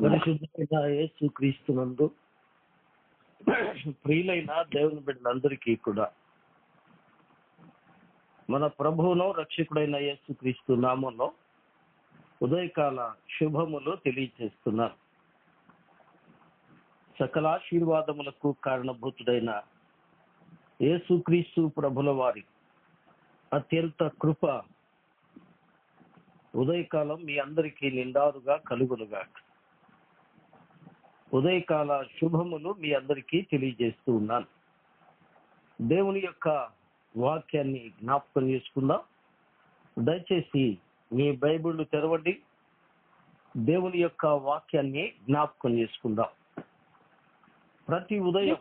పరిశుద్ధమైన యేసు క్రీస్తునందు ప్రియులైన దేవుని బిడ్డలందరికీ కూడా మన ప్రభువును రక్షకుడైన యేసు క్రీస్తు నామంలో ఉదయకాల శుభములు తెలియజేస్తున్నారు. సకల ఆశీర్వాదములకు కారణభూతుడైన యేసు క్రీస్తు ప్రభుల వారి అత్యంత కృప ఉదయకాలం మీ అందరికీ నిండారుగా కలుగునుగా. ఉదయకాల శుభములు మీ అందరికీ తెలియజేస్తూ ఉన్నాను. దేవుని యొక్క వాక్యాన్ని జ్ఞాపకం చేసుకుందాం. దయచేసి మీ బైబిల్ తెరవండి. దేవుని యొక్క వాక్యాన్ని జ్ఞాపకం చేసుకుందాం. ప్రతి ఉదయం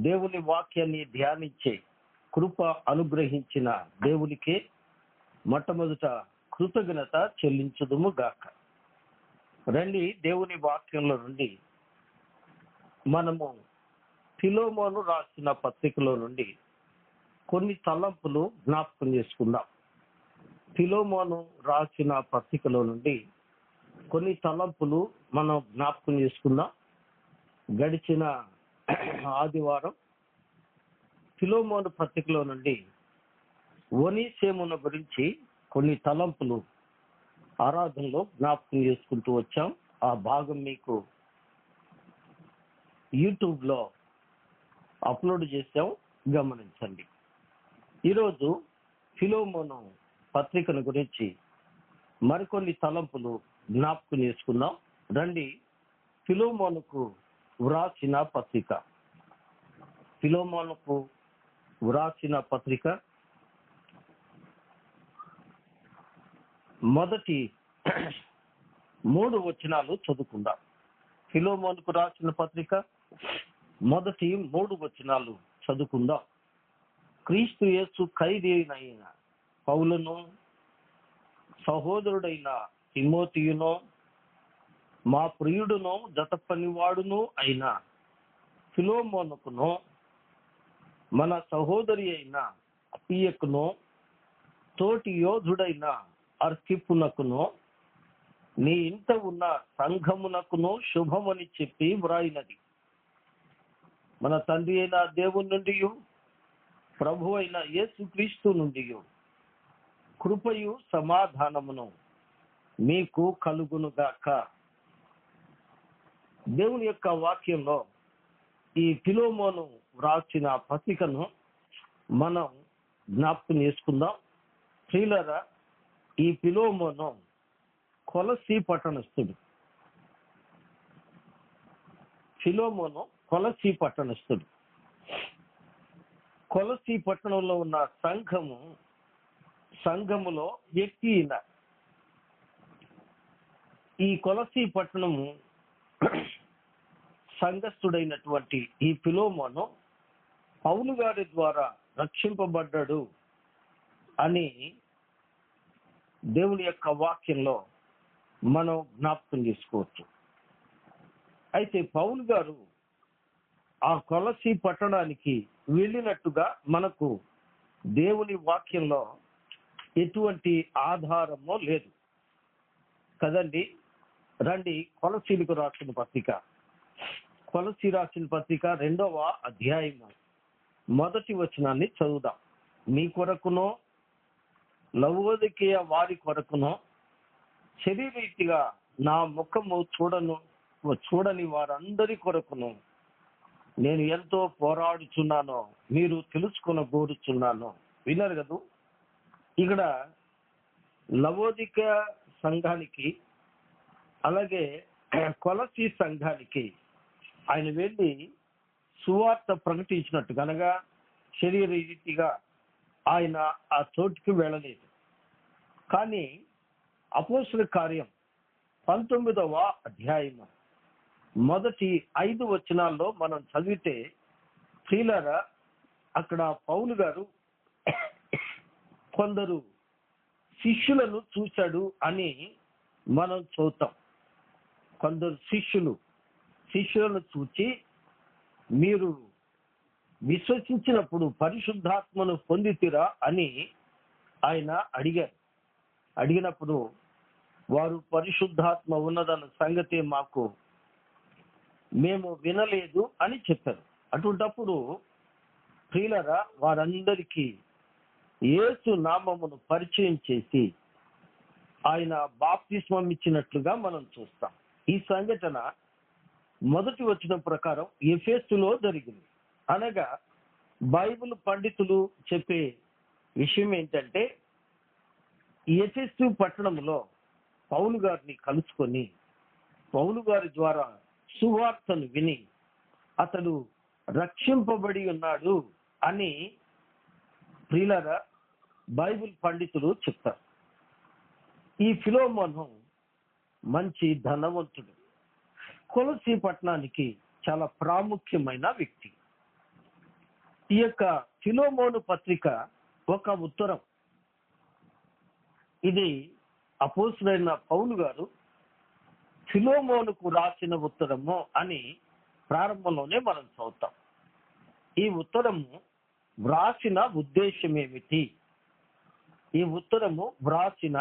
దేవుని వాక్యాన్ని ధ్యానించే కృప అనుగ్రహించిన దేవునికే మొట్టమొదట కృతజ్ఞత చెల్లించుదుము గాక. రండి, దేవుని వాక్యంలో నుండి మనము ఫిలోమోను రాసిన పత్రికలో నుండి కొన్ని తలంపులు జ్ఞాపకం చేసుకుందాం. ఫిలోమోను రాసిన పత్రికలో నుండి కొన్ని తలంపులు మనం జ్ఞాపకం చేసుకుందాం. గడిచిన ఆదివారం ఫిలోమోను పత్రికలో నుండి ఒనీసేమును గురించి కొన్ని తలంపులు ఆరాధనలో జ్ఞాపకం చేసుకుంటూ వచ్చాం. ఆ భాగం మీకు యూట్యూబ్లో అప్లోడ్ చేసాం, గమనించండి. ఈరోజు ఫిలోమోను పత్రికను గురించి మరికొన్ని తలంపులు జ్ఞాపకం చేసుకుందాం. రండి, ఫిలోమోనుకు వ్రాసిన పత్రిక. ఫిలోమోనుకు వ్రాసిన పత్రిక మొదటి 3 వచనాలు చదువుకుందాం. ఫిలోమోనుకు రాసిన పత్రిక మొదటి 3 వచనాలు చదువుకుందాం. క్రీస్తు యేసు ఖైదీనైన పౌలును, సహోదరుడైన తిమోతియును, మా ప్రియుడును జత పనివాడును అయిన ఫిలోమోనుకును, మన సహోదరి అయిన అపియకును, తోటి యోధుడైన అర్కిప్పునకును, నీ ఇంట ఉన్న సంఘమునకును శుభమని చెప్పి వ్రాయినది. మన తండ్రి అయిన దేవుని నుండి, ప్రభు అయిన యేసు క్రీస్తు నుండి కృపయు సమాధానమును మీకు కలుగునుగాక. దేవుని యొక్క వాక్యంలో ఈ ఫిలోమోను వ్రాసిన పత్రికను మనం జ్ఞాపకం చేసుకుందాం. ప్రియులారా, ఈ ఫిలోమోను కొలసీ పట్టణస్థుడు. ఫిలోమోను కొలసీ పట్టణస్థుడు. కొలసీ పట్టణంలో ఉన్న సంఘములో వ్యక్తి ఈయన. ఈ కొలసీ పట్టణము సంఘస్థుడైనటువంటి ఈ ఫిలోమోను పౌలు గారి ద్వారా రక్షింపబడ్డాడు అని దేవుని యొక్క వాక్యంలో మనం జ్ఞాపకం చేసుకోవచ్చు. అయితే పౌలు గారు ఆ కొలసీ పట్టణానికి వెళ్ళినట్టుగా మనకు దేవుని వాక్యంలో ఎటువంటి ఆధారమో లేదు కదండి. రండి, కొలసీలకు రాసిన పత్రిక, కొలసీ రాసిన పత్రిక 2వ అధ్యాయము 1వ వచనాన్ని చదువుదాం. మీ కొరకునో లవోదికీయ వారి కొరకునో శరీరీతిగా నా ముఖము చూడని వారందరి కొరకును నేను ఎంతో పోరాడుచున్నానో మీరు తెలుసుకొనగోరుచున్నాను. విన్నారు కదా, ఇక్కడ లవోదికీయ సంఘానికి అలాగే కొలసీ సంఘానికి ఆయన వెళ్ళి సువార్త ప్రకటించినట్టు కనుక శరీర రీతిగా ఆయన ఆ చోటుకి వెళ్ళలేదు. కానీ అపోస్తలుల కార్యం 19వ అధ్యాయము మొదటి 5 వచనాల్లో మనం చదివితే, ప్రియులారా, అక్కడ పౌలు గారు కొందరు శిష్యులను చూశాడు అని మనం చూద్దాం. కొందరు శిష్యులను చూచి, మీరు విశ్వసించినప్పుడు పరిశుద్ధాత్మను పొందితిరా అని ఆయన అడిగారు. అడిగినప్పుడు వారు పరిశుద్ధాత్మ ఉన్నదన్న సంగతి మేము వినలేదు అని చెప్పారు. అటువంటప్పుడు ప్రియులరా, వారందరికీ యేసు నామమును పరిచయం చేసి ఆయన బాప్తిస్మం ఇచ్చినట్లుగా మనం చూస్తాం. ఈ సంఘటన మొదటి వచనం ప్రకారం ఎఫెసులో జరిగింది. అనగా బైబిల్ పండితులు చెప్పే విషయం ఏంటంటే, ఎఫెసు పట్టణంలో పౌలు గారిని కలుసుకొని పౌలు గారి ద్వారా సువార్తను విని అతడు రక్షింపబడి ఉన్నాడు అని ప్రియులారా బైబిల్ పండితులు చెప్తారు. ఈ ఫిలోమోను మంచి ధనవంతుడు, కొలసీ పట్టణానికి చాలా ప్రాముఖ్యమైన వ్యక్తి. ఈ యొక్క ఫిలోమోను పత్రిక ఒక ఉత్తరం. ఇది అపోస్తలుడైన పౌలు గారు ఫిలోమోనుకు రాసిన ఉత్తరము అని ప్రారంభంలోనే మనం చదువుతాం. ఈ ఉత్తరము వ్రాసిన ఉద్దేశం ఏమిటి? ఈ ఉత్తరము వ్రాసిన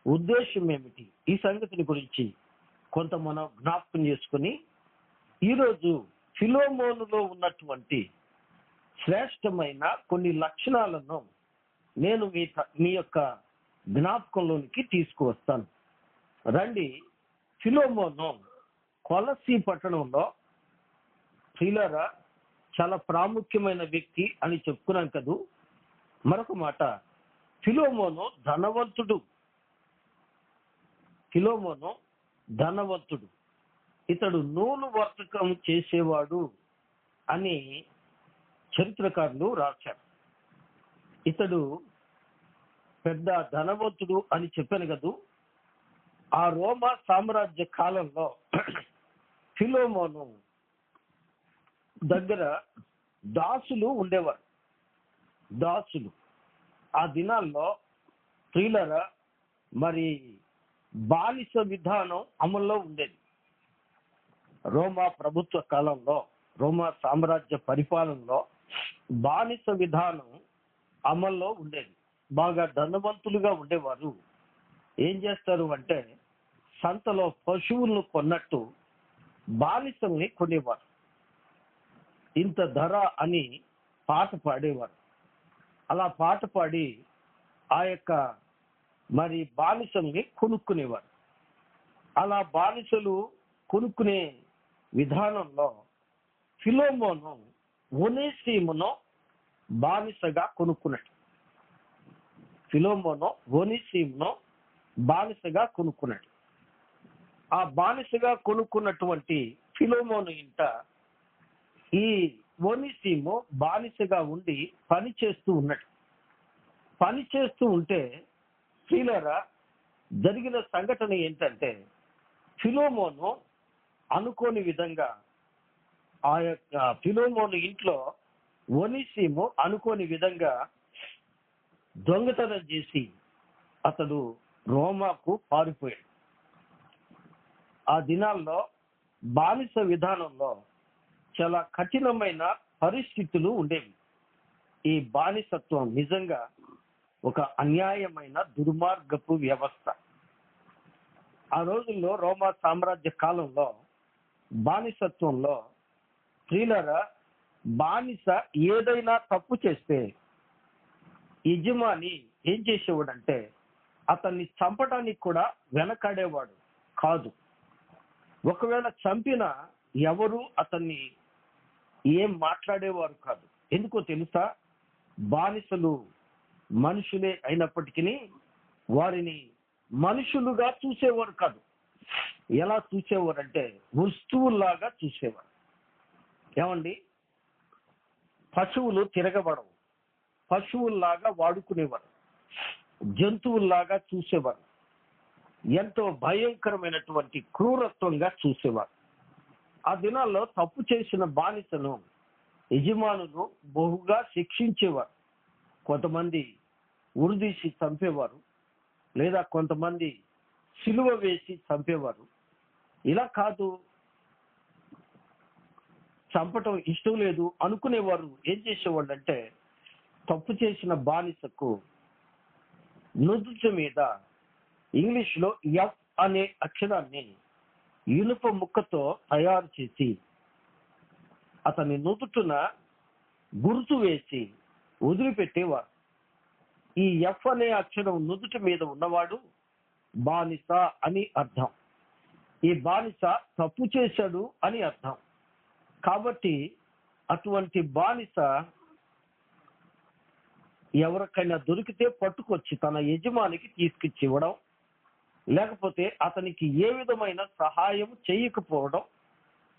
ఉద్దేశం ఏమిటి? ఈ సంగతిని గురించి కొంత మనం జ్ఞాపకం చేసుకుని ఈరోజు ఫిలోమోనులో ఉన్నటువంటి శ్రేష్టమైన కొన్ని లక్షణాలను నేను మీ యొక్క జ్ఞాపకంలోనికి తీసుకువస్తాను. రండి. ఫిలోమోను కొలసీ పట్టణంలో ప్రియులారా చాలా ప్రాముఖ్యమైన వ్యక్తి అని చెప్పుకున్నాం కదూ. మరొక మాట, ఫిలోమోను ధనవంతుడు. ఫిలోమోను ధనవంతుడు. ఇతడు నూలు వర్తకం చేసేవాడు అని చరిత్రకారులు రాశారు. ఇతడు పెద్ద ధనవంతుడు అని చెప్పాను కదూ. ఆ రోమా సామ్రాజ్య కాలంలో ఫిలోమోను దగ్గర దాసులు ఉండేవారు. దాసులు ఆ దినాల్లో ప్రియులరా మరి బానిస విధానం అమల్లో ఉండేది. రోమా ప్రభుత్వ కాలంలో, రోమా సామ్రాజ్య పరిపాలనలో బానిస విధానం అమల్లో ఉండేది. బాగా ధనవంతులుగా ఉండేవారు ఏం చేస్తారు అంటే, సంతలో పశువులను కొన్నట్టు బానిసల్ని కొనేవారు. ఇంత ధర అని పాట పాడేవారు. అలా పాట పాడి ఆ యొక్క మరి బానిసల్ని కొనుక్కునేవారు. అలా బానిసలు కొనుక్కునే విధానంలో ఫిలోమోను ఒనేసిమును బానిసగా కొనుక్కున్నాడు. ఫిలోమోను ఒనేసిమును బానిసగా కొనుక్కున్నాడు. ఆ బానిసగా కొనుక్కున్నటువంటి ఫిలోమోను ఇంట ఈ ఒనేసిము బానిసగా ఉండి పని చేస్తూ ఉన్నాడు. పని చేస్తూ ఉంటే ప్రియులారా జరిగిన సంఘటన ఏంటంటే, ఫిలోమోను అనుకోని విధంగా ఆ యొక్క ఫిలోమోను ఇంట్లో ఒనేసిము అనుకోని విధంగా దొంగతనం చేసి అతడు రోమాకు పారిపోయాడు. ఆ దినాల్లో బానిస విధానంలో చాలా కఠినమైన పరిస్థితులు ఉండేవి. ఈ బానిసత్వం నిజంగా ఒక అన్యాయమైన దుర్మార్గపు వ్యవస్థ. ఆ రోజుల్లో రోమా సామ్రాజ్య కాలంలో బానిసత్వంలో ప్రియులారా బానిస ఏదైనా తప్పు చేస్తే యజమాని ఏం చేసేవాడంటే అతన్ని చంపడానికి కూడా వెనకాడేవాడు కాదు. ఒకవేళ చంపినా ఎవరు అతన్ని ఏం మాట్లాడేవారు కాదు. ఎందుకో తెలుసా? బానిసలు మనుషులే అయినప్పటికీ వారిని మనుషులుగా చూసేవారు కాదు. ఎలా చూసేవారంటే వస్తువుల్లాగా చూసేవారు. ఏమండి, పశువులు తిరగబడవు, పశువుల్లాగా వాడుకునేవారు, జంతువుల్లాగా చూసేవారు, ఎంతో భయంకరమైనటువంటి క్రూరత్వంగా చూసేవారు. ఆ దినాల్లో తప్పు చేసిన బానిసను యజమానులు బహుగా శిక్షించేవారు. కొంతమంది ఉరిదీసి చంపేవారు, లేదా కొంతమంది సిలువ వేసి చంపేవారు. ఇలా కాదు, చంపటం ఇష్టం లేదు అనుకునేవారు ఏం చేసేవాళ్ళు అంటే తప్పు చేసిన బానిసకు నుదుటి మీద ఇంగ్లీష్లో ఎఫ్ అనే అక్షరాన్ని ఇనుప ముక్కతో తయారు చేసి అతని నుదుటున గుర్తు వేసి వదిలిపెట్టేవారు. ఈ ఎఫ్ అనే అక్షరం నుదుటి మీద ఉన్నవాడు బానిస అని అర్థం. ఈ బానిస తప్పు చేశాడు అని అర్థం. కాబట్టి అటువంటి బానిస ఎవరికైనా దొరికితే పట్టుకొచ్చి తన యజమానికి తీసుకొచ్చి ఇవ్వడం, లేకపోతే అతనికి ఏ విధమైన సహాయం చేయకపోవడం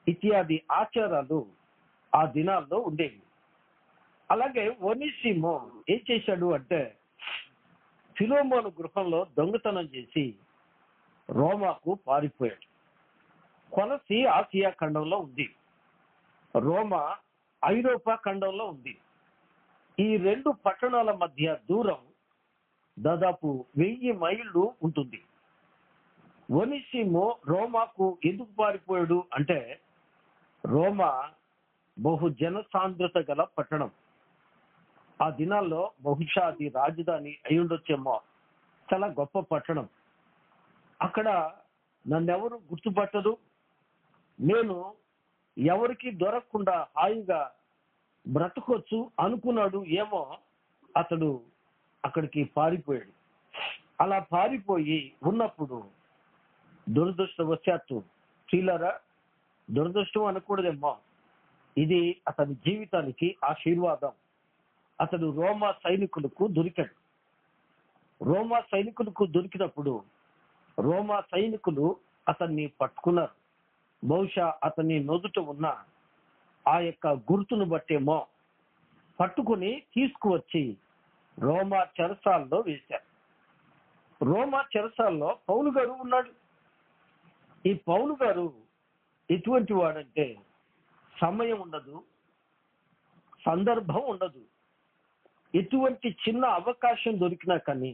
ఇత్యాది ఆచారాలు ఆ దినాల్లో ఉండేవి. అలాగే ఒనేసిమో ఏం చేశాడు అంటే ఫిలోమోను గృహంలో దొంగతనం చేసి రోమాకు పారిపోయాడు. కొలసి ఆసియా ఖండంలో ఉంది, రోమా ఐరోపా ఖండంలో ఉంది. ఈ రెండు పట్టణాల మధ్య దూరం దాదాపు 1000 మైళ్ళు ఉంటుంది. ఒనేసిమో రోమాకు ఎందుకు పారిపోయాడు అంటే రోమా బహు జనసాంద్రత గల పట్టణం. ఆ దినాల్లో బహుశా అది రాజధాని అయి ఉండొచ్చేమో. చాలా గొప్ప పట్టణం. అక్కడ నన్నెవరు గుర్తుపట్టరు, నేను ఎవరికి దొరకకుండా హాయిగా బ్రతకొచ్చు అనుకున్నాడు ఏమో. అతడు అక్కడికి పారిపోయాడు. అలా పారిపోయి ఉన్నప్పుడు దురదృష్టవశాత్తు, స్త్రీలారా, దురదృష్టం అనకూడదేమో, ఇది అతని జీవితానికి ఆశీర్వాదం. అతడు రోమా సైనికులకు దొరికాడు. రోమా సైనికులకు దొరికినప్పుడు రోమా సైనికులు అతన్ని పట్టుకున్నారు. బహుశా అతని నొదుట ఉన్న ఆ యొక్క గుర్తును బట్టేమో పట్టుకుని తీసుకువచ్చి రోమా చెరసాల్లో వేశారు. రోమా చెరసాల్లో పౌలు గారు ఉన్నాడు. ఈ పౌలు గారు ఎటువంటి వాడంటే సమయం ఉండదు, సందర్భం ఉండదు. ఎటువంటి చిన్న అవకాశం దొరికినా కానీ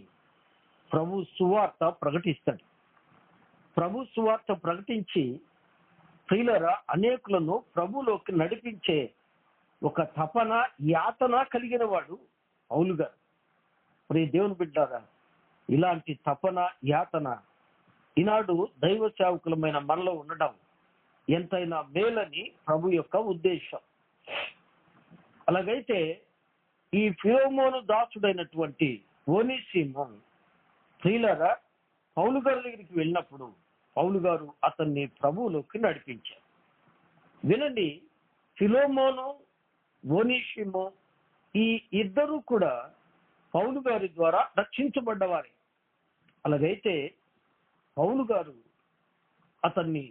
ప్రభు సువార్త ప్రకటిస్తాడు. ప్రభు సువార్త ప్రకటించి ప్రియులారా అనేకులను ప్రభులోకి నడిపించే ఒక తపన, యాతన కలిగిన వాడు పౌలు గారు. ప్రియ దేవుని బిడ్డారా, ఇలాంటి తపన, యాతన ఈనాడు దైవ సేవకులమైన మనలో ఉండడం ఎంతైనా మేలని ప్రభు యొక్క ఉద్దేశం. అలాగైతే ఈ ఫిలోమోను దాసుడైనటువంటి ఒనేసిమో ప్రియులారా పౌలు గారి దగ్గరికి వెళ్ళినప్పుడు పౌలు గారు అతన్ని ప్రభువులోకి నడిపించారు. వినండి, ఫిలోమోను, ఒనేసిమో ఈ ఇద్దరు కూడా పౌలు గారి ద్వారా రక్షించబడ్డవారే. అలాగైతే పౌలు గారు అతన్ని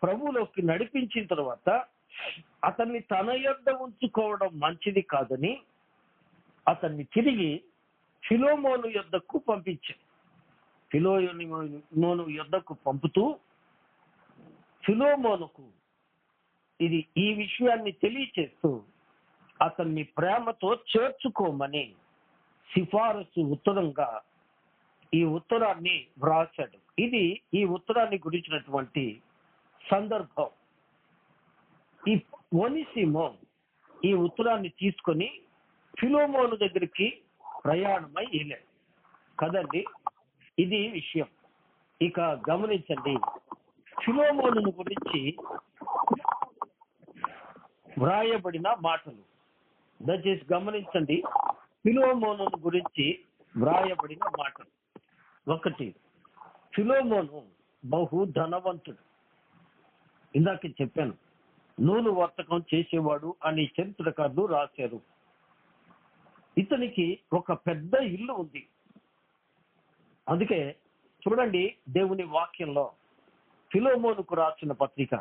ప్రభువులోకి నడిపించిన తర్వాత అతన్ని తన యొద్ద ఉంచుకోవడం మంచిది కాదని అతన్ని తిరిగి ఫిలోమోను యొద్దకు పంపించాడు. ఫిలోమోను యొద్దకు పంపుతూ ఫిలోమోనుకు ఈ విషయాన్ని తెలియచేస్తూ అతన్ని ప్రేమతో చేర్చుకోమని సిఫారసు ఉత్తరంగా ఈ ఉత్తరాన్ని వ్రాసాడు. ఇది ఈ ఉత్తరాన్ని గురించినటువంటి సందర్భం. ఈ ఒనేసిమో ఈ ఉత్తరాన్ని తీసుకొని ఫిలోమోను దగ్గరికి ప్రయాణమై వెళ్ళాడు కదండి. ఇది విషయం. ఇక గమనించండి, ఫిలోమోను గురించి వ్రాయబడిన మాటలు దయచేసి గమనించండి. ఫిలోమోను గురించి వ్రాయబడిన మాటలు. 1, ఫిలోమోను బహు ధనవంతుడు. ఇందాక చెప్పాను, నూలు వర్తకం చేసేవాడు అని చరిత్రకారులు రాశారు. ఇతనికి ఒక పెద్ద ఇల్లు ఉంది. అందుకే చూడండి, దేవుని వాక్యంలో ఫిలోమోనుకు రాసిన పత్రిక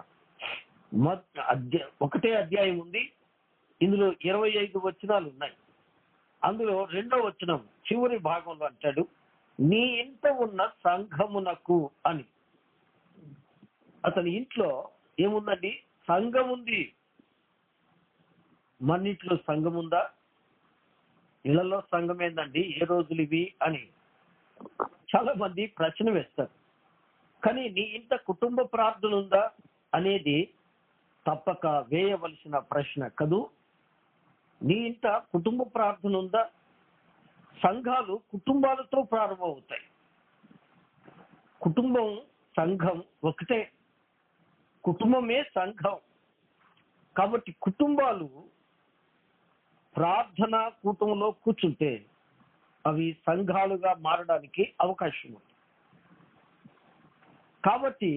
1వ అధ్యాయం ఉంది. ఇందులో 25 వచనాలు ఉన్నాయి. అందులో 2వ వచనం చివరి భాగంలో అంటాడు, నీ ఇంట ఉన్న సంఘమునకు అని. అతని ఇంట్లో ఏముందండి? సంఘం ఉంది. మన ఇంట్లో సంఘం ఉందా? ఇళ్లలో సంఘం ఏందండి, ఏ రోజులు ఇవి అని చాలా మంది ప్రశ్న వేస్తారు. కానీ నీ ఇంట కుటుంబ ప్రార్థన ఉందా అనేది తప్పక వేయవలసిన ప్రశ్న కదూ. నీ ఇంట కుటుంబ ప్రార్థన ఉందా? సంఘాలు కుటుంబాలతో ప్రారంభమవుతాయి. కుటుంబం సంఘం ఒకటే, కుటుంబమే సంఘం. కాబట్టి కుటుంబాలు ప్రార్థన కూటంలో కూర్చుంటే అవి సంఘాలుగా మారడానికి అవకాశం ఉంది. కాబట్టి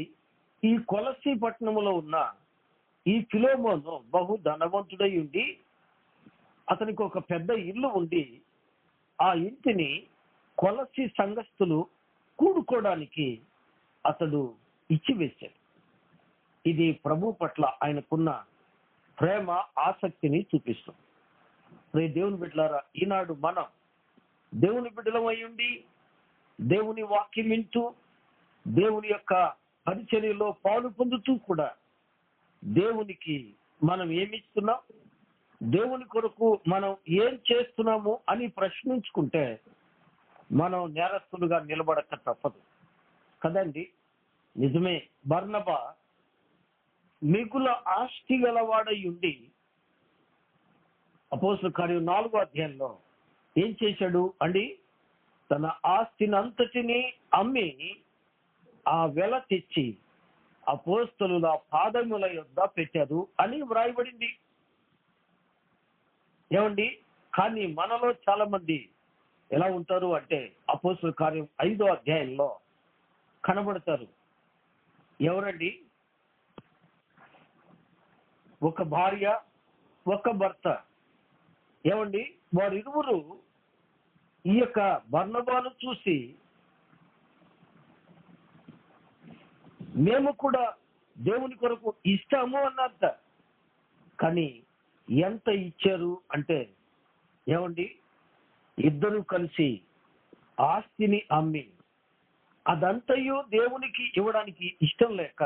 ఈ కొలసీ పట్టణంలో ఉన్న ఈ ఫిలోమోను బహు ధనవంతుడై ఉండి అతనికి ఒక పెద్ద ఇల్లు ఉండి ఆ ఇంటిని కొలసీ సంఘస్థులు కూడుకోవడానికి అతడు ఇచ్చివేశాడు. ఇది ప్రభు పట్ల ఆయనకున్న ప్రేమ ఆసక్తిని చూపిస్తుంది. దేవుని బిడ్డలారా, ఈనాడు మనం దేవుని బిడ్డలమై ఉండి దేవుని వాక్యం వింటూ దేవుని యొక్క పరిచర్యలో పాలు పొందుతూ కూడా దేవునికి మనం ఏమిస్తున్నాం, దేవుని కొరకు మనం ఏం చేస్తున్నాము అని ప్రశ్నించుకుంటే మనం నేరస్తులుగా నిలబడక తప్పదు కదండి. నిజమే, బర్నబా మిగుల ఆస్తి గలవాడై ఉండి అపోస్తలుల కార్యం 4వ అధ్యాయంలో ఏం చేశాడు అండి? తన ఆస్తిని అంతటిని అమ్మి ఆ వెల తెచ్చి అపోస్తలుల పాదముల యొద్ద పెట్టారు అని వ్రాయబడింది. ఏమండి, కానీ మనలో చాలా మంది ఎలా ఉంటారు అంటే అపోస్తలుల కార్యం 5వ అధ్యాయంలో కనబడతారు. ఎవరండి? ఒక భార్య, ఒక భర్త. ఏమండి, వారిరువురు ఈ యొక్క బర్నబాను చూసి మేము కూడా దేవుని కొరకు ఇస్తాము అన్నంత. కానీ ఎంత ఇచ్చారు అంటే ఏమండి, ఇద్దరు కలిసి ఆస్తిని అమ్మి అదంతయు దేవునికి ఇవ్వడానికి ఇష్టం లేక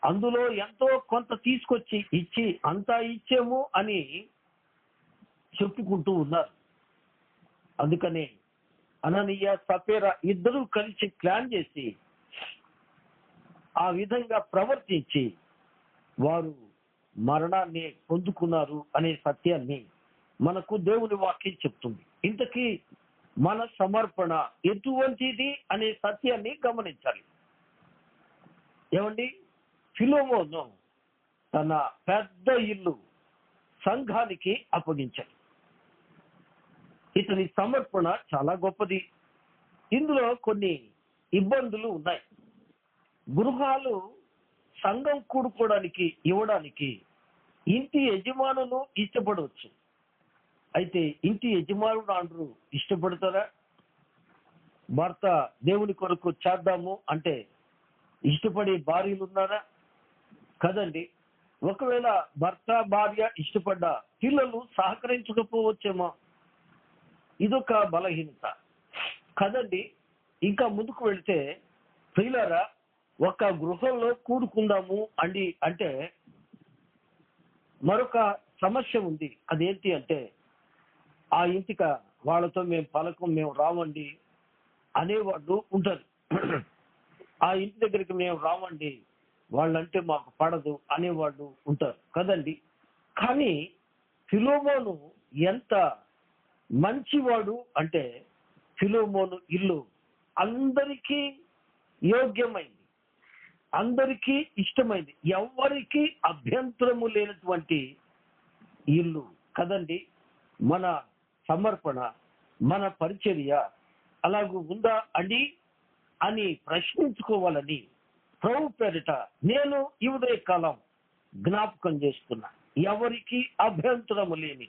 అందులో ఎంతో కొంత తీసుకొచ్చి ఇచ్చి అంతా ఇచ్చాము అని చెప్పుకుంటూ ఉన్నారు. అందుకనే అననీయ సఫేరా ఇద్దరు కలిసి ప్లాన్ చేసి ఆ విధంగా ప్రవర్తించి వారు మరణాన్ని పొందుకున్నారు అనే సత్యాన్ని మనకు దేవుని వాక్యం చెప్తుంది. ఇంతకీ మన సమర్పణ ఎటువంటిది అనే సత్యాన్ని గమనించాలి. ఏమండి, ఫిలోమోను తన పెద్ద ఇల్లు సంఘానికి అప్పగించాడు. ఇతని సమర్పణ చాలా గొప్పది. ఇందులో కొన్ని ఇబ్బందులు ఉన్నాయి. గృహాలు సంఘం కూడుకోవడానికి ఇవ్వడానికి ఇంటి యజమానులు ఇష్టపడవచ్చు. అయితే ఇంటి యజమానుడు అందరూ ఇష్టపడతారా? భర్త దేవుని కొరకు చేద్దాము అంటే ఇష్టపడే భార్యలు ఉన్నారా? కదండి. ఒకవేళ భర్త భార్య ఇష్టపడ్డ పిల్లలు సహకరించకపోవచ్చేమో. ఇదొక బలహీనత కదండి. ఇంకా ముందుకు వెళితే ప్రియులారా, ఒక గృహంలో కూడుకుందాము అండి అంటే మరొక సమస్య ఉంది. అదేంటి అంటే ఆ ఇంటికి వాళ్ళతో మేము పలకం, మేము రావండి అనేవాళ్ళు ఉంటారు. ఆ ఇంటి దగ్గరికి మేము రావండి, వాళ్ళంటే మాకు పడదు అనేవాళ్ళు ఉంటారు కదండి. కానీ ఫిలోమోను ఎంత మంచివాడు అంటే ఫిలోమోను ఇల్లు అందరికీ యోగ్యమైంది, అందరికీ ఇష్టమైంది, ఎవరికి అభ్యంతరము లేనటువంటి ఇల్లు కదండి. మన సమర్పణ, మన పరిచర్య అలాగూ ఉందా అండి అని ప్రశ్నించుకోవాలని ప్రభు పేరిట నేను ఈ ఉదయ కాలం జ్ఞాపకం చేస్తున్నా. ఎవరికి అభ్యంతరము లేని,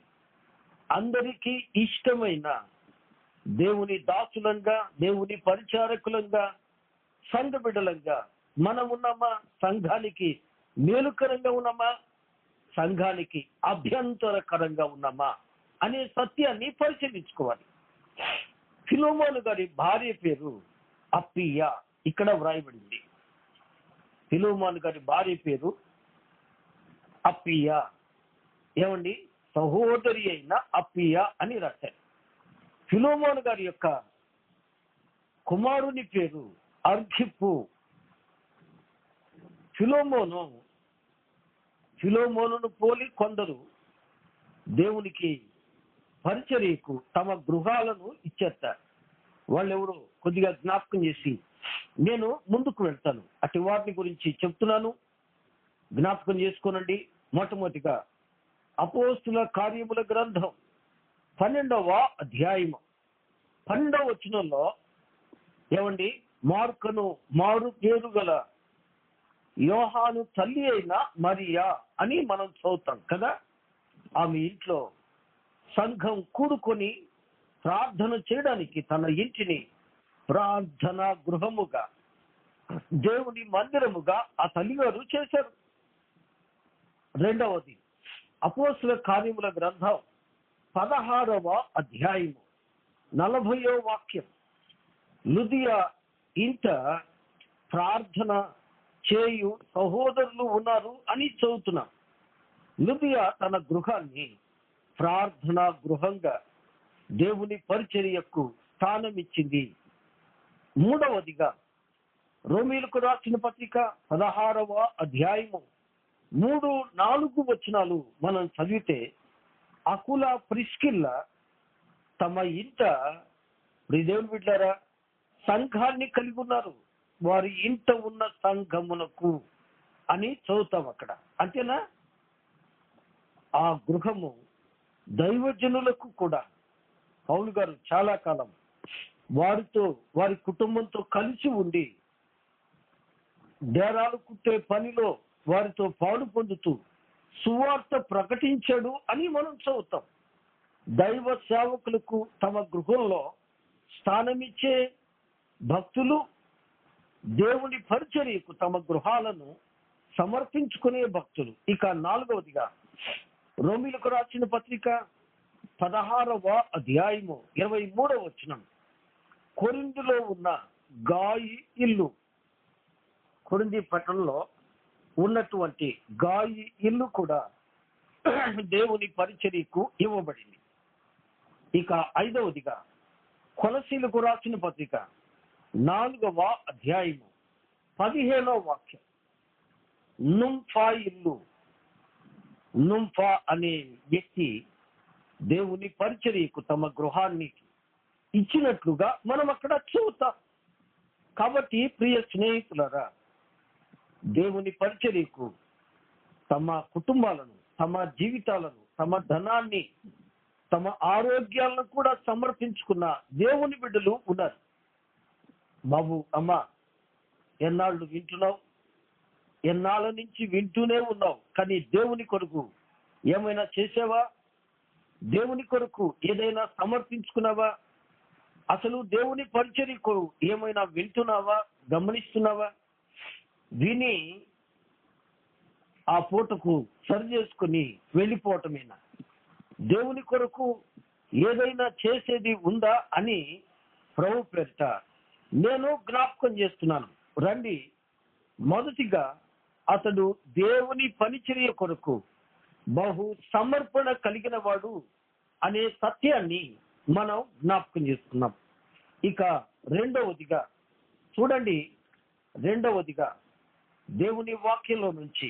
అందరికీ ఇష్టమైన దేవుని దాసులంగా, దేవుని పరిచారకులంగా, సంఘ బిడ్డలంగా మనం ఉన్నామా? సంఘానికి మేలుకరంగా ఉన్నామా? సంఘానికి అభ్యంతరకరంగా ఉన్నామా అనే సత్యాన్ని పరిశీలించుకోవాలి. ఫిలోమోను గారి భార్య పేరు అప్పియ, ఇక్కడ వ్రాయబడింది. ఫిలోమోను గారి భార్య పేరు అప్పియ. ఏమండి, సహోదరి అయిన అప్పియ అని రాశారు. ఫిలోమోను గారి యొక్క కుమారుని పేరు అర్ఖిప్పు. ఫిలోమోనును పోలి కొందరు దేవునికి పరిచర్యకు తమ గృహాలను ఇచ్చేస్తారు. వాళ్ళు ఎవరు కొద్దిగా జ్ఞాపకం చేసి నేను ముందుకు వెళ్తాను. అటు వాటిని గురించి చెప్తున్నాను, జ్ఞాపకం చేసుకోనండి. మొట్టమొదటిగా అపోస్తుల కార్యముల గ్రంథం 12వ అధ్యాయము 12వ వచనంలో ఏమండి, మార్కను మారు పేరు గల యోహాను తల్లి అయిన మరియా అని మనం చదువుతాం కదా. ఆమె ఇంట్లో సంఘం కూడుకొని ప్రార్థన చేయడానికి తన ఇంటిని ప్రార్థనా గృహముగా, దేవుని మందిరముగా ఆ తల్లిగారు చేశారు. రెండవది అపోస్తుల కార్యముల గ్రంథం 16వ అధ్యాయము 40వ వాక్యం, లుదియా ఇంట ప్రార్థన చేయు సహోదరులు ఉన్నారు అని చదువుతున్నాం. లుదియా తన గృహాన్ని ప్రార్థనా గృహంగా దేవుని పరిచర్యకు స్థానం ఇచ్చింది. మూడవదిగా రోమీయులకు రాసిన పత్రిక 16వ అధ్యాయము 3-4 వచనాలు మనం చదివితే, అకుల ప్రిస్కిల్ల తమ ఇంట దేవుని బిడ్డలారా సంఘాన్ని కలిగి ఉన్నారు. వారి ఇంట ఉన్న సంఘమునకు అని చదువుతాం అక్కడ. అంతేనా? ఆ గృహము దైవజనులకు కూడా పౌలు గారు చాలా కాలం వారితో, వారి కుటుంబంతో కలిసి ఉండి డేరాలు కుట్టే పనిలో వారితో పాలు పొందుతూ సువార్త ప్రకటించాడు అని మనం చదువుతాం. దైవ సేవకులకు తమ గృహంలో స్థానమిచ్చే భక్తులు దేవుని పరిచర్యకు తమ గృహాలను సమర్పించుకునే భక్తులు. ఇక 4వదిగా రోమీయులకు రాసిన పత్రిక 16వ అధ్యాయము 23వ వచనం, కొరింథీలో ఉన్న గాయి ఇల్లు, కొరింథీ పట్టణంలో ఉన్నటువంటి గాయి ఇల్లు కూడా దేవుని పరిచర్యకు ఇవ్వబడింది. ఇక 5వదిగా కొలసీలకు రాసిన పత్రిక 4వ అధ్యాయము 15వ వాక్యం, నుంఫా ఇల్లు, నుంఫా అనే వ్యక్తి దేవుని పరిచర్యకు తమ గృహాన్ని ఇచ్చినట్లుగా మనం అక్కడ చూస్తాం. కాబట్టి ప్రియ స్నేహితులారా, దేవుని పరిచర్యకు తమ కుటుంబాలను, తమ జీవితాలను, తమ ధనాన్ని, తమ ఆరోగ్యాలను కూడా సమర్పించుకున్న దేవుని బిడ్డలు ఉన్నారు. బాబు, అమ్మ, ఎన్నాళ్ళు వింటున్నావు? ఎన్నాళ్ళ నుంచి వింటూనే ఉన్నావు, కానీ దేవుని కొరకు ఏమైనా చేసావా? దేవుని కొరకు ఏదైనా సమర్పించుకున్నావా? అసలు దేవుని పరిచర్య కొరకు ఏమైనా వింటున్నావా, గమనిస్తున్నావా? విని ఆ పూటకు సరి చేసుకుని వెళ్ళిపోవటమేనా? దేవుని కొరకు ఏదైనా చేసేది ఉందా అని ప్రభు పేరిట నేను జ్ఞాపకం చేస్తున్నాను. రండి, మొదటిగా అతడు దేవుని పరిచర్య కొరకు బహు సమర్పణ కలిగిన వాడు అనే సత్యాన్ని మనం జ్ఞాపకం చేసుకున్నాం. ఇక రెండవదిగా చూడండి, రెండవదిగా దేవుని వాక్యంలో నుంచి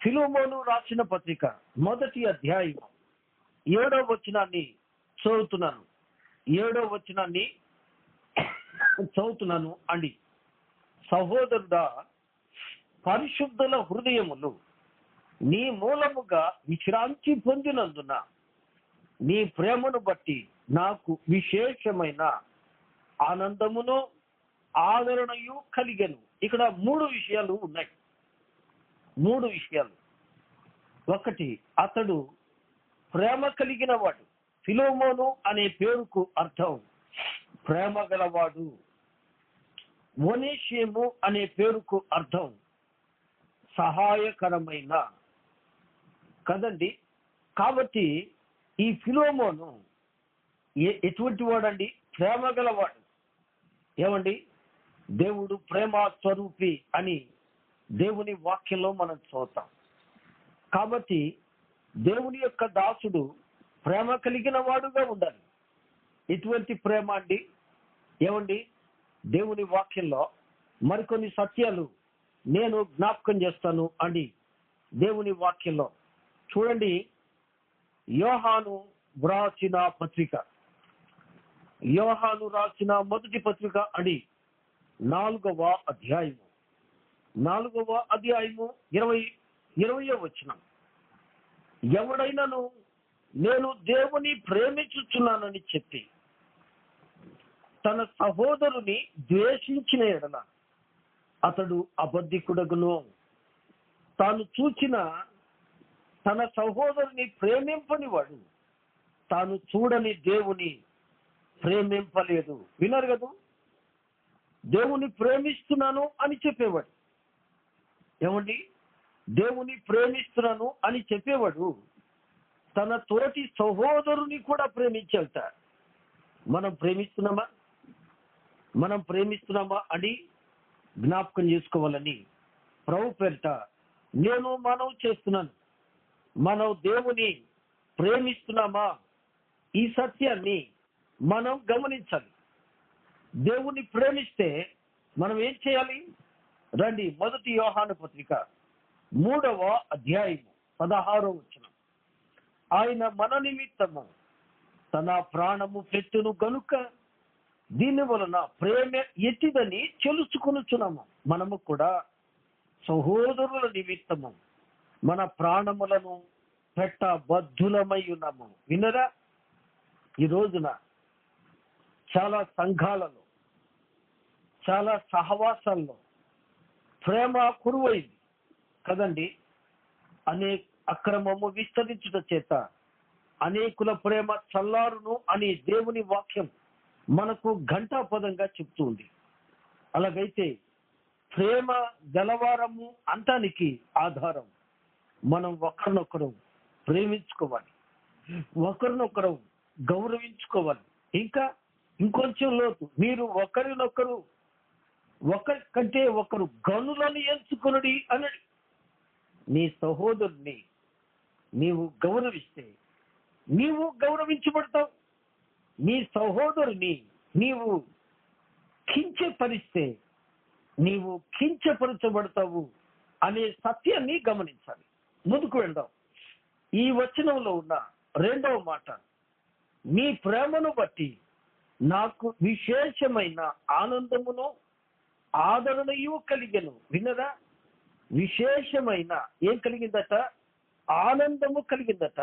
ఫిలోమోను రాసిన పత్రిక 1వ అధ్యాయం 7వ వచనాన్ని చదువుతున్నాను. 7వ వచనాన్ని చదువుతున్నాను అండి. సహోదరుడా, పరిశుద్ధుల హృదయములు నీ మూలముగా విశ్రాంతి పొందినందున నీ ప్రేమను బట్టి నాకు విశేషమైన ఆనందమును ఆదరణయు కలిగెను. ఇక్కడ 3 విషయాలు ఉన్నాయి. 3 విషయాలు. ఒకటి, అతడు ప్రేమ కలిగిన వాడు. ఫిలోమోను అనే పేరుకు అర్థం ప్రేమ గలవాడు. ఒనేషిము అనే పేరుకు అర్థం సహాయకరమైన కదండి. కాబట్టి ఈ ఫిలోమోను ఎటువంటి వాడండి? ప్రేమ గలవాడు. ఏమండి, దేవుడు ప్రేమ స్వరూపి అని దేవుని వాక్యంలో మనం చూస్తాం. కాబట్టి దేవుని యొక్క దాసుడు ప్రేమ కలిగిన వాడుగా ఉండాలి. ఎటువంటి ప్రేమ అండి? ఏమండి, దేవుని వాక్యంలో మరికొన్ని సత్యాలు నేను జ్ఞాపకం చేస్తాను అండి. దేవుని వాక్యంలో చూడండి, యోహాను రాసిన పత్రిక, యోహాను రాసిన మొదటి పత్రిక అండి 4వ అధ్యాయము 20వ వచనం. ఎవడైనాను నేను దేవుని ప్రేమించుచున్నానని చెప్పి తన సహోదరుని ద్వేషించిన ఎడల అతడు అబద్ధికుడగును. తాను చూచిన తన సహోదరుని ప్రేమింపని వాడు తాను చూడని దేవుని ప్రేమింపలేదు. విన్నారు కదా, దేవుని ప్రేమిస్తున్నాను అని చెప్పేవాడు. ఏమండి, దేవుని ప్రేమిస్తున్నాను అని చెప్పేవాడు తన తోటి సహోదరుని కూడా ప్రేమించాట. మనం ప్రేమిస్తున్నామా అని జ్ఞాపకం చేసుకోవాలని ప్రభు పేరిట నేను మనవి చేస్తున్నాను. మనం దేవుని ప్రేమిస్తున్నామా, ఈ సత్యాన్ని మనం గమనించాలి. దేవుని ప్రేమిస్తే మనం ఏం చేయాలి? రండి, 1 యోహాను పత్రిక 3వ అధ్యాయము 16వ వచనం. ఆయన మన నిమిత్తము తన ప్రాణము పెట్టును గనుక దీని వలన ప్రేమ ఎట్టిదని తెలుసుకొనుచున్నాము. మనము కూడా సహోదరుల నిమిత్తము మన ప్రాణములను పెట్టబద్ధులమై ఉన్నాము. వినరా, ఈ రోజున చాలా సంఘాలలో, చాలా సహవాసాల్లో ప్రేమ కురువైంది కదండి. అక్రమము విస్తరించుట చేత అనేకుల ప్రేమ చల్లారును అని దేవుని వాక్యం మనకు ఘంటాపదంగా చెప్తూ ఉంది. అలాగైతే ప్రేమ గలవారము అంటానికి ఆధారం మనం ఒకరినొకరు ప్రేమించుకోవాలి, ఒకరినొకరు గౌరవించుకోవాలి. ఇంకొంచెం లోతు, మీరు ఒకరినొకరు ఒకరి కంటే ఒకరు గనులను ఎంచుకొనుడి అన్నది. నీ సహోదరుని నీవు గౌరవిస్తే నీవు గౌరవించబడతావు. నీ సహోదరుని నీవు కించపరిస్తే నీవు కించపరచబడతావు అనే సత్యాన్ని గమనించాలి. ముందుకు వెళ్దాం. ఈ వచనంలో ఉన్న 2వ మాట, నీ ప్రేమను బట్టి నాకు విశేషమైన ఆనందమును ఆదరణయు కలిగెను. విన్నదా, విశేషమైన ఏం కలిగిందట? ఆనందము కలిగిందట,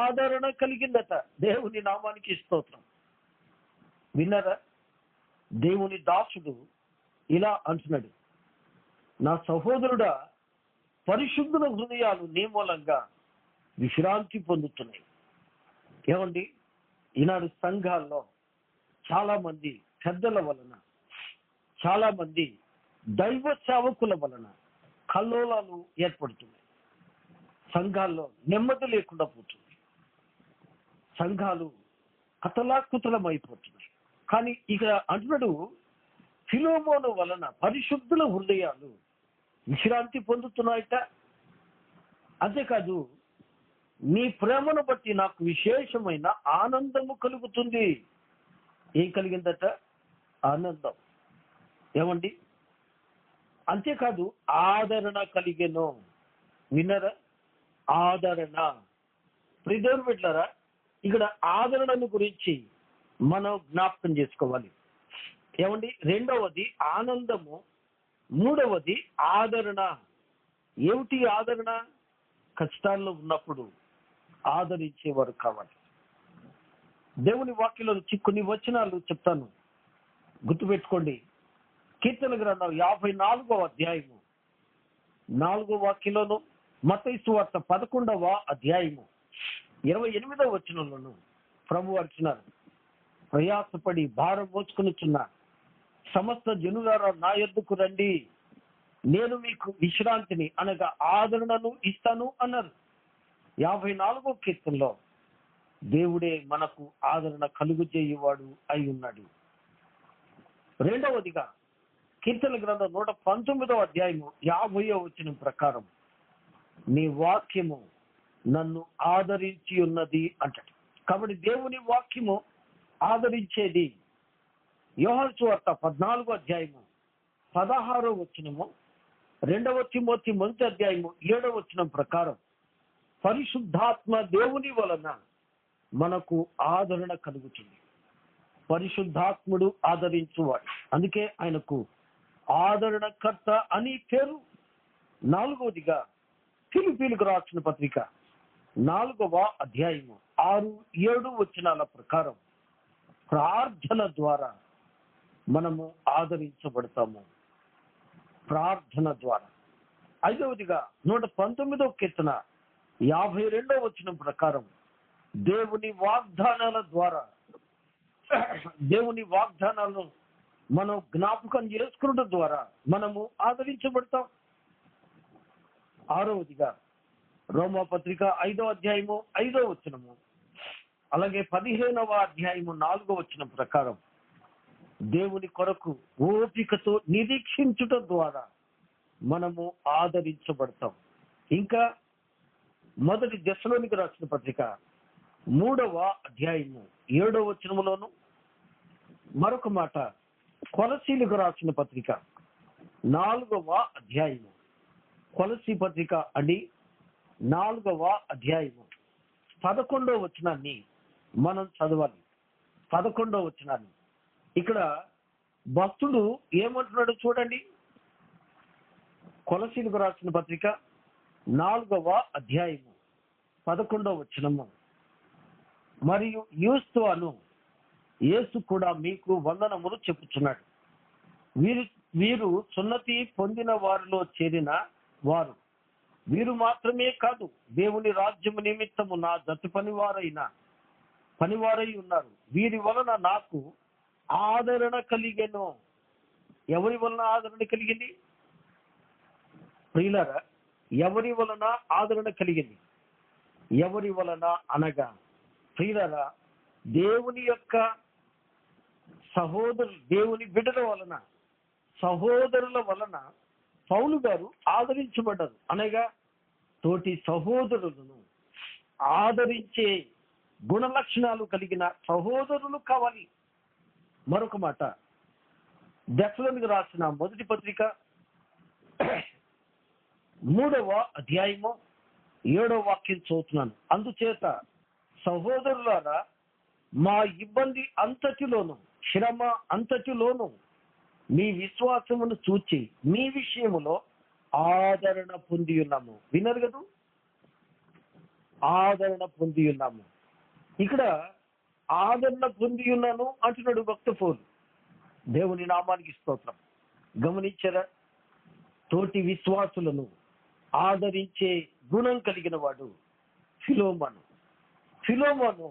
ఆదరణ కలిగిందట. దేవుని నామానికి స్తోత్రం. విన్నారా, దేవుని దాసుడు ఇలా అంటున్నాడు, నా సహోదరుడా, పరిశుద్ధుల హృదయాలు నీ మూలంగా విశ్రాంతి పొందుతున్నాయి. ఏమండి, ఈనాడు సంఘాల్లో చాలా మంది పెద్దల వలన, చాలా మంది దైవ సేవకుల వలన కల్లోలాలు ఏర్పడుతున్నాయి. సంఘాల్లో నెమ్మది లేకుండా పోతుంది. సంఘాలు అతలాకుతలమైపోతున్నాయి. కానీ ఇక అంటున్నాడు, ఫిలోమోను వలన పరిశుద్ధుల హృదయాలు విశ్రాంతి పొందుతున్నాయట. అంతేకాదు, నీ ప్రేమను బట్టి నాకు విశేషమైన ఆనందము కలుగుతుంది. ఏం కలిగిందట? ఆనందం. ఏమండి, అంతేకాదు ఆదరణ కలిగెను. విన్నరా, ఆదరణ. ప్రియదేవుని బిడ్డలారా, ఇక్కడ ఆదరణను గురించి మనం జ్ఞాపకం చేసుకోవాలి. ఏమండి, 2వది ఆనందము, 3వది ఆదరణ. ఏమిటి ఆదరణ? కష్టాల్లో ఉన్నప్పుడు ఆదరించేవారు కావాలి. దేవుని వాక్యంలో కొన్ని వచనాలు చెప్తాను, గుర్తుపెట్టుకోండి. కీర్తన గ్రంథం 54వ అధ్యాయము 4వ వాక్యంలోను, మత్తయి సువార్త 11వ అధ్యాయము 28వ వచనంలోను ప్రభు అంటున్నారు, ప్రయాసపడి భారం మోసుకొనుచున్న సమస్త జనులారా నా యొద్దకు రండి, నేను మీకు విశ్రాంతిని అనగా ఆదరణను ఇస్తాను అన్నారు. 54వ కీర్తనలో దేవుడే మనకు ఆదరణ కలుగు చేయువాడు అయి ఉన్నాడు. 2వదిగా కీర్తన గ్రంథం 119వ అధ్యాయము 50వ వచనం ప్రకారం, నీ వాక్యము నన్ను ఆదరించి ఉన్నది అంటాడు. కాబట్టి దేవుని వాక్యము ఆదరించేది. యోహాను సువార్త 14వ అధ్యాయము 16వ వచనము, 2వ తిమోతి 1వ అధ్యాయము 7వ వచనం ప్రకారం పరిశుద్ధాత్మ దేవుని వలన మనకు ఆదరణ కలుగుతుంది. పరిశుద్ధాత్ముడు ఆదరించువాడు. అందుకే ఆయనకు ఆదరణకర్త అని పేరు. 4వదిగా ఫిలిప్పీయులకు రాసిన పత్రిక 4వ అధ్యాయము 6-7 వచనాల ప్రకారం ప్రార్థన ద్వారా మనము ఆదరించబడతాము. ప్రార్థన ద్వారా. 5వదిగా 119వ కీర్తన 52వ వచనం ప్రకారం దేవుని వాగ్దానాలను మనం జ్ఞాపకం చేసుకున్నడం ద్వారా మనము ఆదరించబడతాం. 6వదిగా రోమా పత్రిక 5వ అధ్యాయము 5వ వచనము, అలాగే 15వ అధ్యాయము 4వ వచనం ప్రకారం దేవుని కొరకు ఓపికతో నిరీక్షించుట ద్వారా మనము ఆదరించబడతాం. ఇంకా 1 దశలోనికి రాసిన పత్రిక 3వ అధ్యాయము 7వ వచనములోను, మరొక మాట కొలసీలకు రాసిన పత్రిక 4వ అధ్యాయము, కొలసీ పత్రిక అని 4వ అధ్యాయము 11వ వచనాన్ని మనం చదవాలి. 11వ వచనాన్ని ఇక్కడ భక్తుడు ఏమంటున్నాడు చూడండి. కొలసీలకు రాసిన పత్రిక 4వ అధ్యాయము 11వ వచనము, మరియు యూస్తును యేసు కూడా మీకు వందనములు చెప్పుచున్నాడు. వీరు సున్నతి పొందిన వారిలో చేరిన వారు. వీరు మాత్రమే కాదు, దేవుని రాజ్యము నిమిత్తము నా జత పనివారై ఉన్నారు. వీరి వలన నాకు ఆదరణ కలిగెను. ఎవరి వలన ఆదరణ కలిగింది ప్రియులారా? ఎవరి వలన ఆదరణ కలిగింది? ఎవరి వలన అనగా ప్రియులారా, దేవుని యొక్క దేవుని బిడ్డల వలన, సహోదరుల వలన పౌలు గారు ఆదరించబడ్డారు. అనగా తోటి సహోదరులను ఆదరించే గుణ లక్షణాలు కలిగిన సహోదరులు కావాలి. మరొక మాట దశలోనికి రాసిన 1 పత్రిక 3వ అధ్యాయము 7వ వాక్యం చదువుతున్నాను. అందుచేత సహోదరులారా, మా ఇబ్బంది అంతటిలోను, శ్రమ అంతటిలోను మీ విశ్వాసమును చూచి మీ విషయములో ఆదరణ పొంది ఉన్నాము. విన్నారు కదా? ఆదరణ పొంది ఉన్నాము. ఇక్కడ ఆదరణ పొంది ఉన్నాను అంటున్నాడు భక్త పౌలు. దేవుని నామానికి స్తోత్రం. గమనించారా? తోటి విశ్వాసులను ఆదరించే గుణం కలిగిన వాడు ఫిలోమోను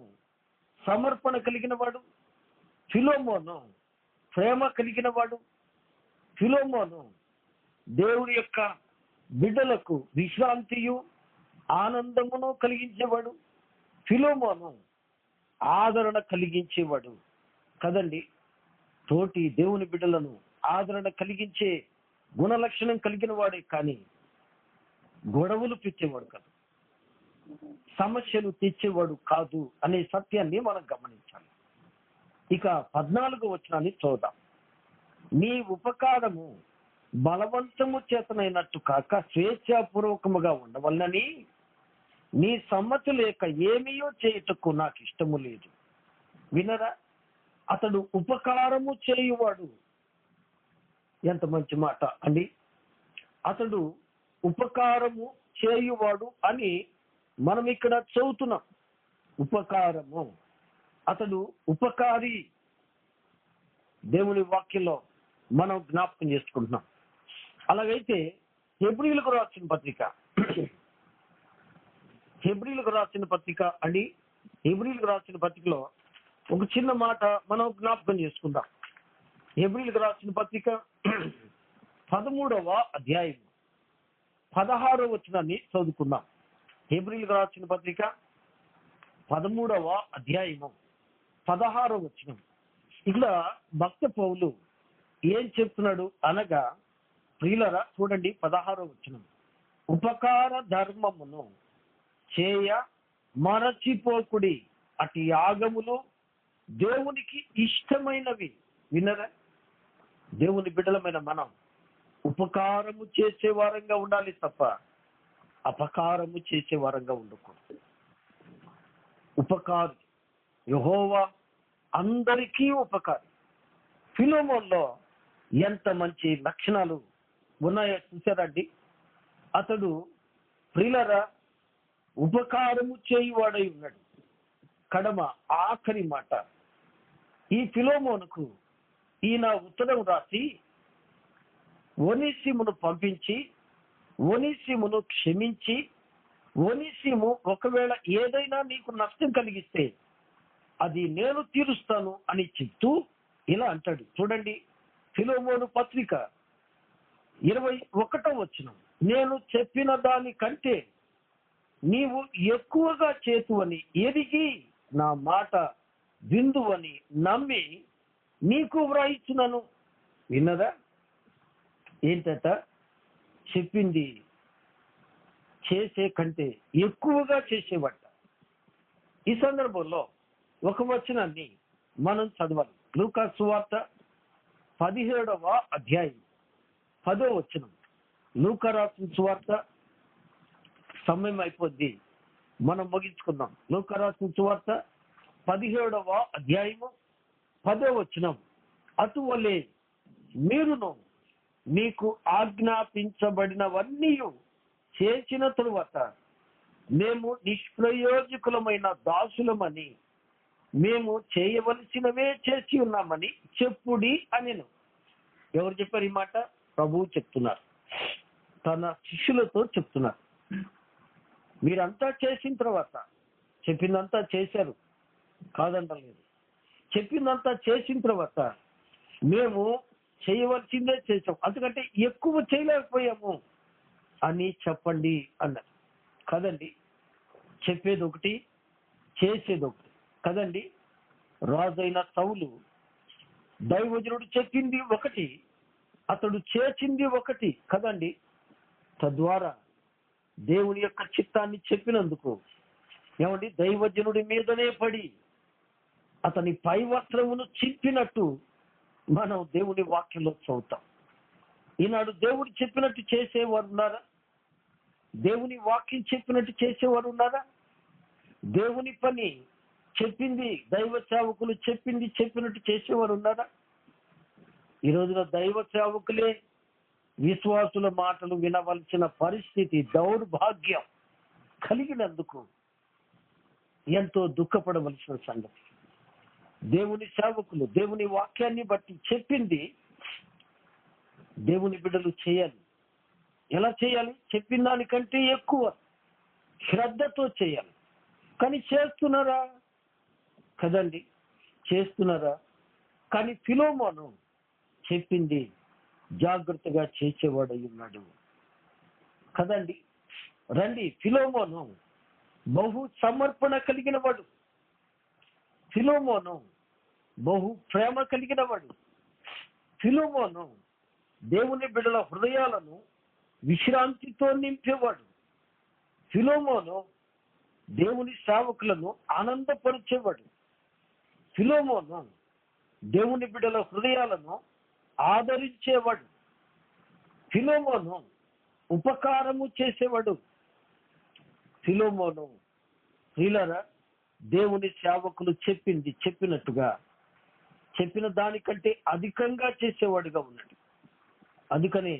సమర్పణ కలిగిన వాడు, ఫిలోమోను ప్రేమ కలిగిన వాడు, ఫిలోమోను దేవుడి యొక్క బిడ్డలకు విశ్రాంతియు ఆనందమును కలిగించేవాడు, ఫిలోమోను ఆదరణ కలిగించేవాడు కదండి. తోటి దేవుని బిడ్డలను ఆదరణ కలిగించే గుణ లక్షణం కలిగిన వాడే, కానీ గొడవలు తెచ్చేవాడు కాదు, సమస్యలు తెచ్చేవాడు కాదు అనే సత్యాన్ని మనం గమనించాలి. ఇక 14వ వచనాన్ని చూద్దాం. నీ ఉపకారము బలవంతము చేతనైనట్టు కాక స్వేచ్ఛాపూర్వకముగా ఉండవలనని నీ సమ్మతి లేక ఏమీయో చేయుటకు నాకు ఇష్టము లేదు. వినరా? అతడు ఉపకారము చేయువాడు. ఎంత మంచి మాట అండి. అతడు ఉపకారము చేయువాడు అని మనం ఇక్కడ చదువుతున్నాం. ఉపకారము, అతడు ఉపకారి. దేవుని వాక్యంలో మనం జ్ఞాపకం చేసుకుంటున్నాం. అలాగైతే హెబ్రీయులకు రాసిన పత్రిక అండి, హెబ్రీయులకు రాసిన పత్రికలో ఒక చిన్న మాట మనం జ్ఞాపకం చేసుకుందాం. హెబ్రీయులకు రాసిన పత్రిక 13వ అధ్యాయం 16వ వచనాన్ని చదువుకుందాం. హెబ్రీయులకు రాసిన పత్రిక 13వ అధ్యాయము 16వ వచనం. ఇక్కడ భక్త పౌలు ఏం చెప్తున్నాడు అనగా, ప్రియులరా చూడండి 16వ వచనం. ఉపకార ధర్మమును చేయ మరచిపోకుడి, అటు యాగములు దేవునికి ఇష్టమైనవి. వినరా? దేవుని బిడ్డలమైన మనం ఉపకారము చేసే వారంగా ఉండాలి తప్ప అపకారము చేసే వారంగా ఉండకూడదు. ఉపకారం, యెహోవా అందరికీ ఉపకారి. ఫిలోమోన్లో ఎంత మంచి లక్షణాలు ఉన్నాయో చూసారండి. అతడు ప్రియులరా ఉపకారము చేయువాడై ఉన్నాడు. కడమ ఆఖరి మాట, ఈ ఫిలోమోనుకు ఈయన ఉత్తరం రాసి ఒనేసిమును పంపించి ఒనేసిమును క్షమించి, ఒనేసిము ఒకవేళ ఏదైనా నీకు నష్టం కలిగిస్తే అది నేను తీరుస్తాను అని చెప్తూ ఇలా అంటాడు. చూడండి, ఫిలోమోను పత్రిక 21వ వచనం, నేను చెప్పిన దానికంటే నీవు ఎక్కువగా చేతువని ఎరిగి నా మాట విందువని నమ్మి నీకు వ్రాయిచున్నాను. విన్నదా? ఏంటట? చెప్పింది చేసే కంటే ఎక్కువగా చేసేవాట. ఈ సందర్భంలో ఒక వచనాన్ని మనం చదవాలి. లూకా సువార్త 17వ అధ్యాయం 10వ వచనం. లూకా రాసిన సువార్త, సమయం అయిపోద్ది, మనం ముగించుకుందాం. లూకా రాసిన సువార్త 17వ అధ్యాయము 10వ వచనం. అటువలే మీరును మీకు ఆజ్ఞాపించబడినవన్నీ చేసిన తరువాత మేము నిష్ప్రయోజకులమైన దాసులమని, మేము చేయవలసినవే చేసి ఉన్నామని చెప్పుడి అనెను. ఎవరు చెప్పారు ఈ మాట? ప్రభువు చెప్తున్నారు, తన శిష్యులతో చెప్తున్నారు. మీరంతా చేసిన తర్వాత, చెప్పిందంతా చేశారు కాదంటలేదు, చెప్పిందంతా చేసిన తర్వాత మేము చేయవలసిందే చేసాం, అందుకంటే ఎక్కువ చేయలేకపోయాము అని చెప్పండి అన్నారు కదండి. చెప్పేది ఒకటి, చేసేది ఒకటి కదండి. రాజైన సౌలు దైవజనుడు చెప్పింది ఒకటి, అతడు చేసింది ఒకటి కదండి. తద్వారా దేవుని యొక్క చిత్తాన్ని చెప్పినందుకు ఏమండి, దైవజనుడి మీదనే పడి అతని పై వస్త్రమును చింపినట్టు మనం దేవుని వాక్యంలో చదువుతాం. ఈనాడు దేవుడు చెప్పినట్టు చేసేవారు ఉన్నారా? దేవుని వాక్యం చెప్పినట్టు చేసేవారు ఉన్నారా? దేవుని పని చెప్పింది, దైవ సేవకులు చెప్పింది చెప్పినట్టు చేసేవారు ఉన్నారా? ఈ రోజున దైవ సేవకులే విశ్వాసుల మాటలు వినవలసిన పరిస్థితి, దౌర్భాగ్యం కలిగినందుకు ఎంతో దుఃఖపడవలసిన సంగతి. దేవుని సేవకులు దేవుని వాక్యాన్ని బట్టి చెప్పింది దేవుని బిడ్డలు చేయాలి. ఎలా చేయాలి? చెప్పిన దానికంటే ఎక్కువ శ్రద్ధతో చేయాలి. కానీ చేస్తున్నారా? కదండి, చేస్తున్నారా? కానీ ఫిలోమోను చెప్పింది జాగ్రత్తగా చేసేవాడై ఉన్నాడు కదండి. రండి, ఫిలోమోను బహు సమర్పణ కలిగిన వాడు, ఫిలోమోను బహు ప్రేమ కలిగిన వాడు, ఫిలోమోను దేవుని బిడ్డల హృదయాలను విశ్రాంతితో నింపేవాడు, ఫిలోమోను దేవుని సేవకులను ఆనందపరిచేవాడు, ఫిలోమోను దేవుని బిడ్డల హృదయాలను ఆదరించేవాడు, ఫిలోమోను ఉపకారము చేసేవాడు, ఫిలోమోను ప్రియులారా దేవుని సేవకులు చెప్పింది చెప్పినట్టుగా, చెప్పిన దానికంటే అధికంగా చేసేవాడుగా ఉన్నాడు. అందుకనే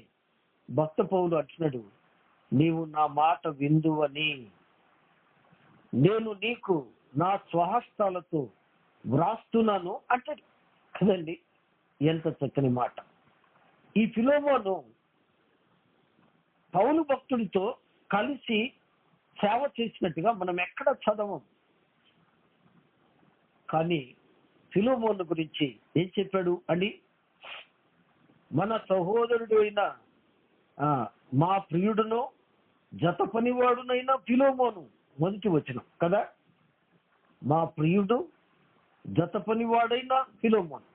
భక్త పౌలు అంటున్నాడు, నీవు నా మాట విందువని నేను నీకు నా స్వహస్తాలతో వ్రాస్తున్నాను అంటాడు కదండి. ఎంత చక్కని మాట. ఈ ఫిలోమోను పౌలు భక్తుడితో కలిసి సేవ చేసినట్టుగా మనం ఎక్కడ చదవం. కానీ ఫిలోమోను గురించి ఏం చెప్పాడు అని, మన సహోదరుడు అయిన మా ప్రియుడును జత పనివాడునైనా ఫిలోమోను, మొదటి వచనం కదా. మా ప్రియుడు జత పనివాడైన ఫిలోమోను,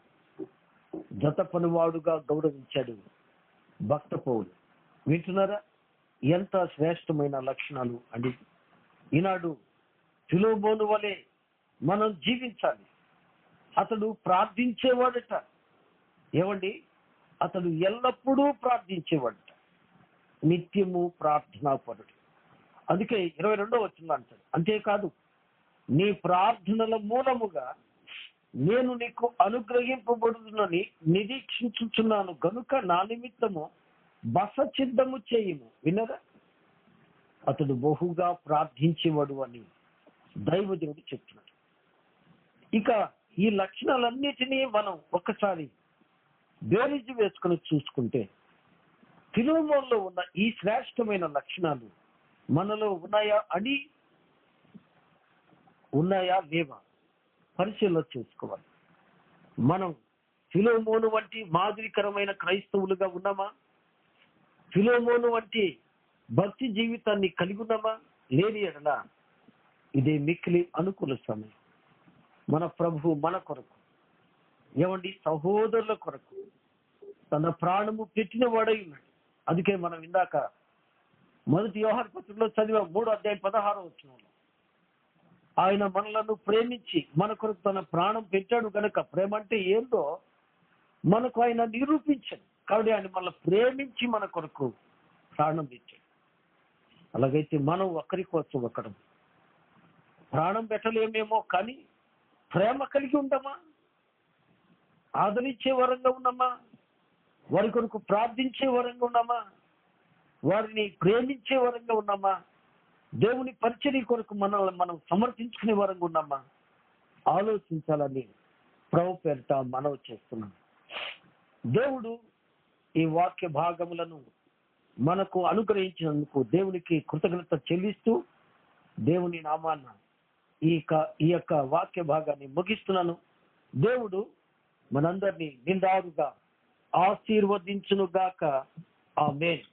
జత పనివాడుగా గౌరవించాడు భక్త పౌలు. వింటున్నారా? ఎంత శ్రేష్టమైన లక్షణాలు అండి. ఈనాడు ఫిలోమోను వలె మనం జీవించాలి. అతడు ప్రార్థించేవాడట. ఏమండి, అతడు ఎల్లప్పుడూ ప్రార్థించేవాడట, నిత్యము ప్రార్థనాపరుడు. అందుకే 22వ వచనంలో అంటాడు, అంతేకాదు నీ ప్రార్థనల మూలముగా నేను నీకు అనుగ్రహింపబడునని నిరీక్షించుచున్నాను గనుక నా నిమిత్తము బస సిద్ధము చేయుము. వినరా? అతడు బహుగా ప్రార్థించేవాడు అని దైవజనుడు చెప్తున్నాడు. ఇక ఈ లక్షణాలన్నిటినీ మనం ఒక్కసారి బేరీజు వేసుకుని చూసుకుంటే ఫిలెమోనులో ఉన్న ఈ శ్రేష్టమైన లక్షణాలు మనలో ఉన్నాయా లేవా పరిశీలన చేసుకోవాలి. మనం ఫిలెమోను వంటి మాదిరికరమైన క్రైస్తవులుగా ఉన్నామా? ఫిలెమోను వంటి భక్తి జీవితాన్ని కలిగి ఉన్నామా? లేని ఎడల ఇదే మిక్కిలి అనుకూల సమయం. మన ప్రభువు మన కొరకు, ఏమండి, సహోదరుల కొరకు తన ప్రాణము పెట్టిన వాడై ఉన్నాడు. అందుకే మనం ఇందాక 1 యోహాను పత్రికలో చదివా 3:16 ఆయన మనలను ప్రేమించి మన కొరకు తన ప్రాణం పెట్టాడు కనుక, ప్రేమ అంటే ఏందో మనకు ఆయన నిరూపించాడు. కాబట్టి ఆయన మనల్ని ప్రేమించి మన కొరకు ప్రాణం పెట్టాడు. అలాగైతే మనం ఒకరి కోసం ఒకరు ప్రాణం పెట్టలేమేమో, కానీ ప్రేమ కలిగి ఉండమా? ఆదరించే వరంగా ఉన్నామా? వారి కొరకు ప్రార్థించే వరంగా ఉన్నామా? వారిని ప్రేమించే వరంగా ఉన్నామా? దేవుని పరిచర్య కొరకు మనల్ని మనం సమర్పించుకునే వరంగా ఉన్నామా? ఆలోచించాలని ప్రభు పేరిట మనవి చేస్తున్నాం. దేవుడు ఈ వాక్య భాగములను మనకు అనుగ్రహించినందుకు దేవునికి కృతజ్ఞత చెల్లిస్తూ దేవుని నామాన ఈ యొక్క వాక్య భాగాన్ని ముగిస్తున్నాను. దేవుడు మనందరినీ నిండారుగా ఆశీర్వదించును గాక. ఆమేన్.